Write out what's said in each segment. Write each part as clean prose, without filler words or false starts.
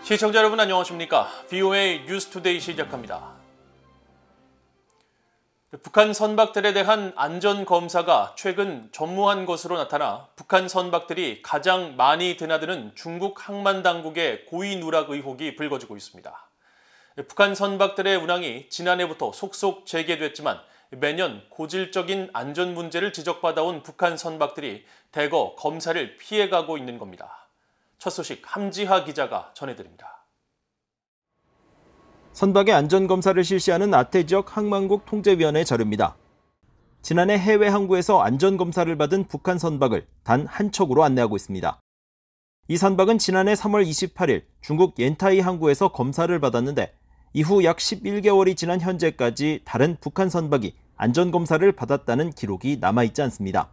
시청자 여러분 안녕하십니까? VOA 뉴스투데이 시작합니다. 북한 선박들에 대한 안전검사가 최근 전무한 것으로 나타나 북한 선박들이 가장 많이 드나드는 중국 항만당국의 고의 누락 의혹이 불거지고 있습니다. 북한 선박들의 운항이 지난해부터 속속 재개됐지만 매년 고질적인 안전 문제를 지적받아온 북한 선박들이 대거 검사를 피해가고 있는 겁니다. 첫 소식 함지하 기자가 전해드립니다. 선박의 안전검사를 실시하는 아태지역 항만국 통제위원회 자료입니다. 지난해 해외 항구에서 안전검사를 받은 북한 선박을 단 한 척으로 안내하고 있습니다. 이 선박은 지난해 3월 28일 중국 옌타이 항구에서 검사를 받았는데 이후 약 11개월이 지난 현재까지 다른 북한 선박이 안전검사를 받았다는 기록이 남아있지 않습니다.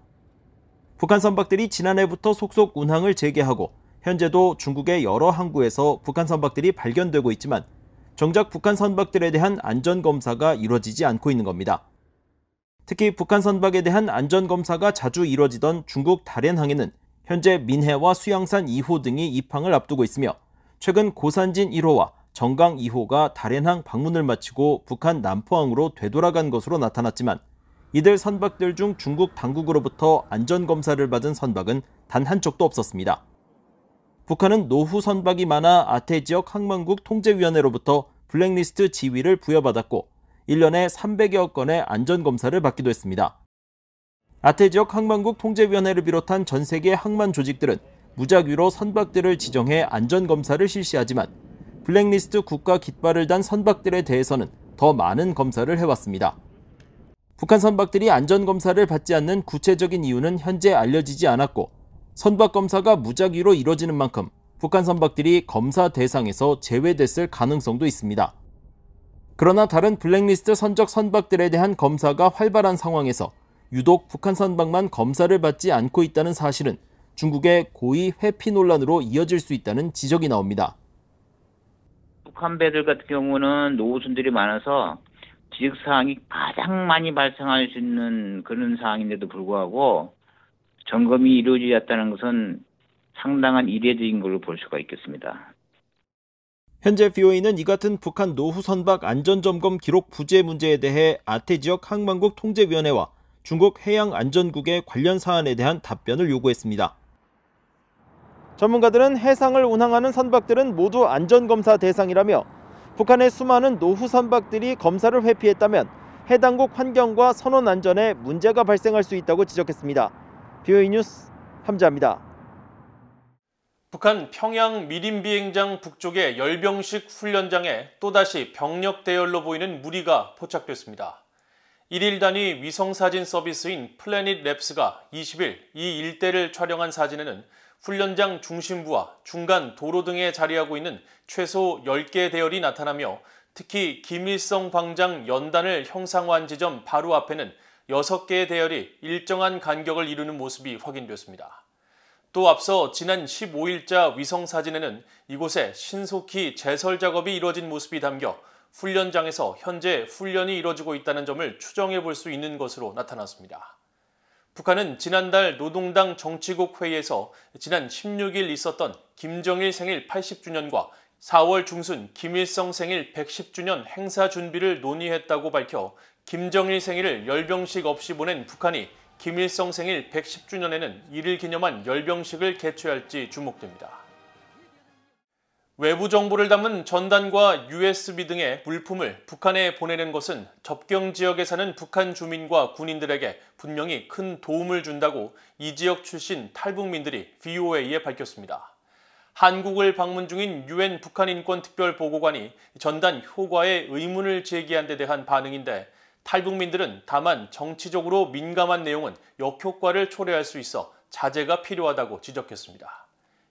북한 선박들이 지난해부터 속속 운항을 재개하고 현재도 중국의 여러 항구에서 북한 선박들이 발견되고 있지만 정작 북한 선박들에 대한 안전검사가 이루어지지 않고 있는 겁니다. 특히 북한 선박에 대한 안전검사가 자주 이루어지던 중국 다롄항에는 현재 민해와 수양산 2호 등이 입항을 앞두고 있으며 최근 고산진 1호와 정강 2호가 다롄항 방문을 마치고 북한 남포항으로 되돌아간 것으로 나타났지만 이들 선박들 중 중국 당국으로부터 안전검사를 받은 선박은 단 한 척도 없었습니다. 북한은 노후 선박이 많아 아태지역 항만국 통제위원회로부터 블랙리스트 지위를 부여받았고 1년에 300여 건의 안전검사를 받기도 했습니다. 아태지역 항만국 통제위원회를 비롯한 전 세계 항만 조직들은 무작위로 선박들을 지정해 안전검사를 실시하지만 블랙리스트 국가 깃발을 단 선박들에 대해서는 더 많은 검사를 해왔습니다. 북한 선박들이 안전검사를 받지 않는 구체적인 이유는 현재 알려지지 않았고 선박 검사가 무작위로 이뤄지는 만큼 북한 선박들이 검사 대상에서 제외됐을 가능성도 있습니다. 그러나 다른 블랙리스트 선적 선박들에 대한 검사가 활발한 상황에서 유독 북한 선박만 검사를 받지 않고 있다는 사실은 중국의 고의 회피 논란으로 이어질 수 있다는 지적이 나옵니다. 북한 배들 같은 경우는 노후선들이 많아서 지적사항이 가장 많이 발생할 수 있는 그런 사항인데도 불구하고 점검이 이루어지지 않았다는 것은 상당한 이례적인 걸로 볼 수가 있겠습니다. 현재 VOA는 이 같은 북한 노후 선박 안전점검 기록 부재 문제에 대해 아태지역 항만국 통제위원회와 중국 해양안전국의 관련 사안에 대한 답변을 요구했습니다. 전문가들은 해상을 운항하는 선박들은 모두 안전검사 대상이라며 북한의 수많은 노후 선박들이 검사를 회피했다면 해당국 환경과 선원 안전에 문제가 발생할 수 있다고 지적했습니다. VOA 뉴스 함지하입니다. 북한 평양 미림비행장 북쪽의 열병식 훈련장에 또다시 병력 대열로 보이는 무리가 포착됐습니다. 1일 단위 위성사진 서비스인 플래닛랩스가 20일 이 일대를 촬영한 사진에는 훈련장 중심부와 중간 도로 등에 자리하고 있는 최소 10개 대열이 나타나며 특히 김일성 광장 연단을 형상화한 지점 바로 앞에는 6개의 대열이 일정한 간격을 이루는 모습이 확인됐습니다. 또 앞서 지난 15일자 위성사진에는 이곳에 신속히 제설 작업이 이루어진 모습이 담겨 훈련장에서 현재 훈련이 이루어지고 있다는 점을 추정해 볼 수 있는 것으로 나타났습니다. 북한은 지난달 노동당 정치국 회의에서 지난 16일 있었던 김정일 생일 80주년과 4월 중순 김일성 생일 110주년 행사 준비를 논의했다고 밝혀 김정일 생일을 열병식 없이 보낸 북한이 김일성 생일 110주년에는 이를 기념한 열병식을 개최할지 주목됩니다. 외부 정보를 담은 전단과 USB 등의 물품을 북한에 보내는 것은 접경 지역에 사는 북한 주민과 군인들에게 분명히 큰 도움을 준다고 이 지역 출신 탈북민들이 VOA에 밝혔습니다. 한국을 방문 중인 UN 북한 인권특별보고관이 전단 효과에 의문을 제기한 데 대한 반응인데 탈북민들은 다만 정치적으로 민감한 내용은 역효과를 초래할 수 있어 자제가 필요하다고 지적했습니다.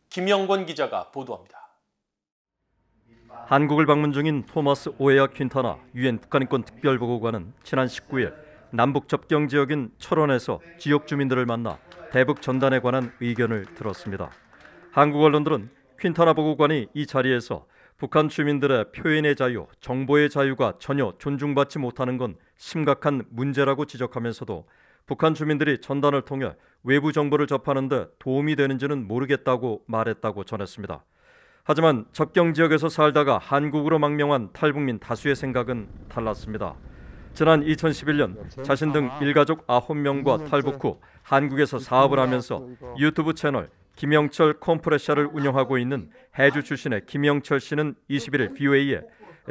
김영권 기자가 보도합니다. 한국을 방문 중인 토마스 오에아 퀸타나 UN 북한인권특별보고관은 지난 19일 남북 접경 지역인 철원에서 지역 주민들을 만나 대북 전단에 관한 의견을 들었습니다. 한국 언론들은 퀸타나 보고관이 이 자리에서 북한 주민들의 표현의 자유, 정보의 자유가 전혀 존중받지 못하는 건 심각한 문제라고 지적하면서도 북한 주민들이 전단을 통해 외부 정보를 접하는 데 도움이 되는지는 모르겠다고 말했다고 전했습니다. 하지만 접경 지역에서 살다가 한국으로 망명한 탈북민 다수의 생각은 달랐습니다. 지난 2011년 자신 등 일가족 9명과 탈북 후 한국에서 사업을 하면서 유튜브 채널 김영철 컴프레셔를 운영하고 있는 해주 출신의 김영철 씨는 21일 VOA에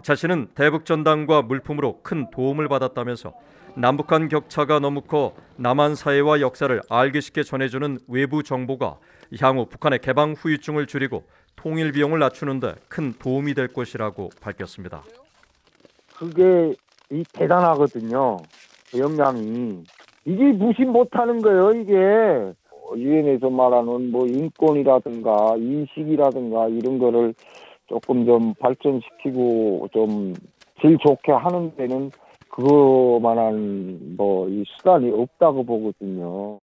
자신은 대북 전단과 물품으로 큰 도움을 받았다면서 남북한 격차가 너무 커 남한 사회와 역사를 알기 쉽게 전해주는 외부 정보가 향후 북한의 개방 후유증을 줄이고 통일 비용을 낮추는 데 큰 도움이 될 것이라고 밝혔습니다. 그게 대단하거든요. 영향이. 이게 무시 못하는 거예요. 이게 유엔에서 말하는 뭐 인권이라든가 인식이라든가 이런 거를 조금 좀 발전시키고 좀 질 좋게 하는 데는 그거만한 뭐 이 수단이 없다고 보거든요.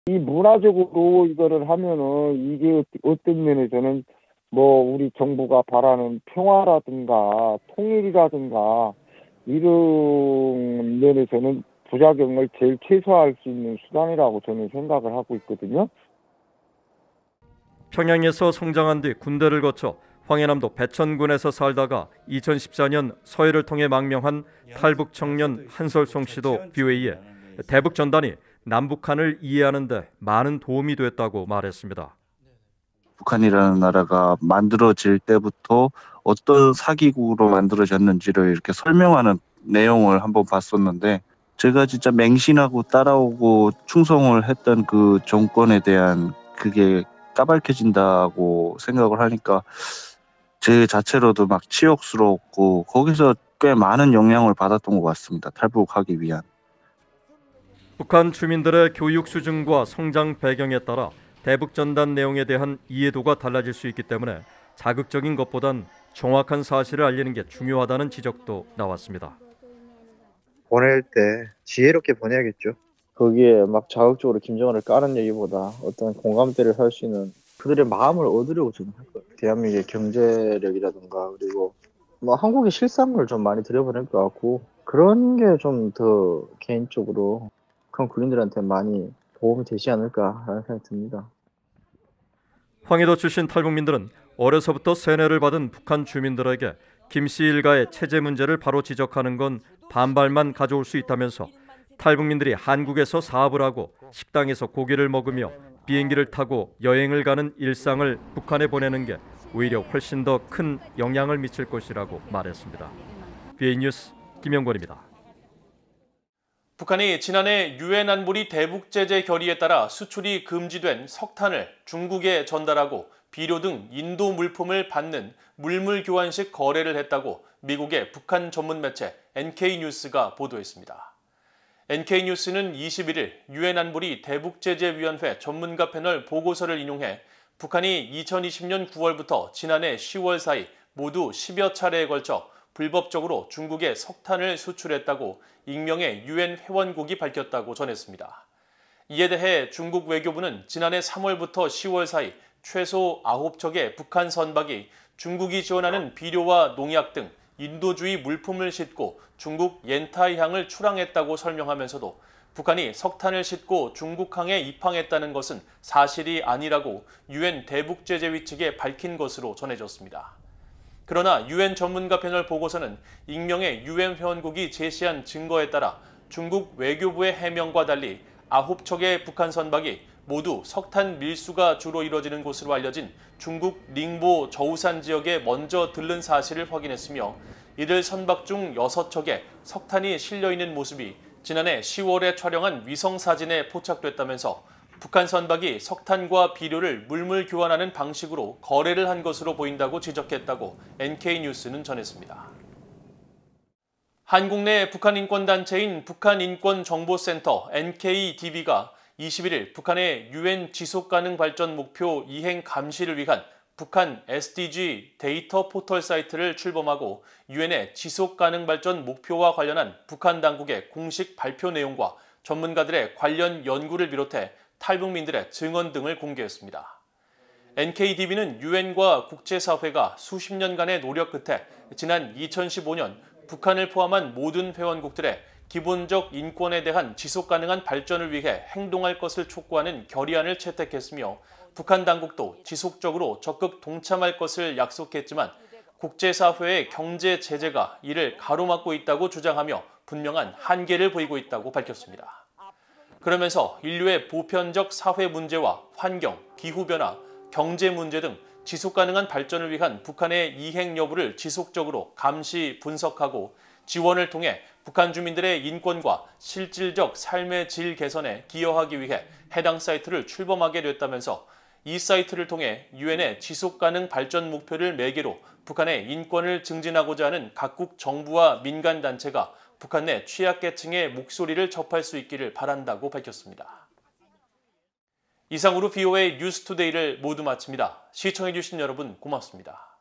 이 문화적으로 이거를 하면은 이게 어떤 면에서는 뭐 우리 정부가 바라는 평화라든가 통일이라든가 이런 면에서는 부작용을 제일 최소화할 수 있는 수단이라고 저는 생각을 하고 있거든요. 평양에서 성장한 뒤 군대를 거쳐 황해남도 배천군에서 살다가 2014년 서해를 통해 망명한 탈북 청년 한설송 씨도 VOA에 대북 전단이 남북한을 이해하는 데 많은 도움이 됐다고 말했습니다. 북한이라는 나라가 만들어질 때부터 어떤 사기국으로 만들어졌는지를 이렇게 설명하는 내용을 한번 봤었는데 제가 진짜 맹신하고 따라오고 충성을 했던 그 정권에 대한 그게 까발켜진다고 생각을 하니까 제 자체로도 막 치욕스럽고 거기서 꽤 많은 영향을 받았던 것 같습니다. 탈북하기 위한. 북한 주민들의 교육 수준과 성장 배경에 따라 대북 전단 내용에 대한 이해도가 달라질 수 있기 때문에 자극적인 것보단 정확한 사실을 알리는 게 중요하다는 지적도 나왔습니다. 보낼 때 지혜롭게 보내야겠죠. 거기에 막 자극적으로 김정은을 까는 얘기보다 어떤 공감대를 살 수 있는 그들의 마음을 얻으려고 저는 할 거예요. 대한민국의 경제력이라든가 그리고 뭐 한국의 실상을 좀 많이 들여보낼 것 같고 그런 게 좀 더 개인적으로 북한 군인들한테 많이 도움이 되지 않을까라는 생각이 듭니다. 황해도 출신 탈북민들은 어려서부터 세뇌를 받은 북한 주민들에게 김 씨 일가의 체제 문제를 바로 지적하는 건 반발만 가져올 수 있다면서 탈북민들이 한국에서 사업을 하고 식당에서 고기를 먹으며 비행기를 타고 여행을 가는 일상을 북한에 보내는 게 오히려 훨씬 더 큰 영향을 미칠 것이라고 말했습니다. VOA 뉴스 김영권입니다. 북한이 지난해 유엔 안보리 대북 제재 결의에 따라 수출이 금지된 석탄을 중국에 전달하고 비료 등 인도 물품을 받는 물물 교환식 거래를 했다고 미국의 북한 전문 매체 NK뉴스가 보도했습니다. NK뉴스는 21일 유엔 안보리 대북제재위원회 전문가 패널 보고서를 인용해 북한이 2020년 9월부터 지난해 10월 사이 모두 10여 차례에 걸쳐 불법적으로 중국에 석탄을 수출했다고 익명의 유엔 회원국이 밝혔다고 전했습니다. 이에 대해 중국 외교부는 지난해 3월부터 10월 사이 최소 9척의 북한 선박이 중국이 지원하는 비료와 농약 등 인도주의 물품을 싣고 중국 옌타이항을 출항했다고 설명하면서도 북한이 석탄을 싣고 중국항에 입항했다는 것은 사실이 아니라고 유엔 대북제재위 측에 밝힌 것으로 전해졌습니다. 그러나 유엔 전문가 패널 보고서는 익명의 유엔 회원국이 제시한 증거에 따라 중국 외교부의 해명과 달리 9척의 북한 선박이 모두 석탄 밀수가 주로 이뤄지는 곳으로 알려진 중국 닝보 저우산 지역에 먼저 들른 사실을 확인했으며 이들 선박 중 6척에 석탄이 실려있는 모습이 지난해 10월에 촬영한 위성사진에 포착됐다면서 북한 선박이 석탄과 비료를 물물 교환하는 방식으로 거래를 한 것으로 보인다고 지적했다고 NK뉴스는 전했습니다. 한국 내 북한 인권단체인 북한인권정보센터 NKDB가 21일 북한의 유엔 지속가능 발전 목표 이행 감시를 위한 북한 SDG 데이터 포털 사이트를 출범하고 유엔의 지속가능 발전 목표와 관련한 북한 당국의 공식 발표 내용과 전문가들의 관련 연구를 비롯해 탈북민들의 증언 등을 공개했습니다. NKDB는 유엔과 국제사회가 수십 년간의 노력 끝에 지난 2015년 북한을 포함한 모든 회원국들의 기본적 인권에 대한 지속가능한 발전을 위해 행동할 것을 촉구하는 결의안을 채택했으며 북한 당국도 지속적으로 적극 동참할 것을 약속했지만 국제사회의 경제 제재가 이를 가로막고 있다고 주장하며 분명한 한계를 보이고 있다고 밝혔습니다. 그러면서 인류의 보편적 사회 문제와 환경, 기후변화, 경제 문제 등 지속가능한 발전을 위한 북한의 이행 여부를 지속적으로 감시, 분석하고 지원을 통해 북한 주민들의 인권과 실질적 삶의 질 개선에 기여하기 위해 해당 사이트를 출범하게 됐다면서 이 사이트를 통해 유엔의 지속가능 발전 목표를 매개로 북한의 인권을 증진하고자 하는 각국 정부와 민간단체가 북한 내 취약계층의 목소리를 접할 수 있기를 바란다고 밝혔습니다. 이상으로 VOA 뉴스투데이를 모두 마칩니다. 시청해주신 여러분 고맙습니다.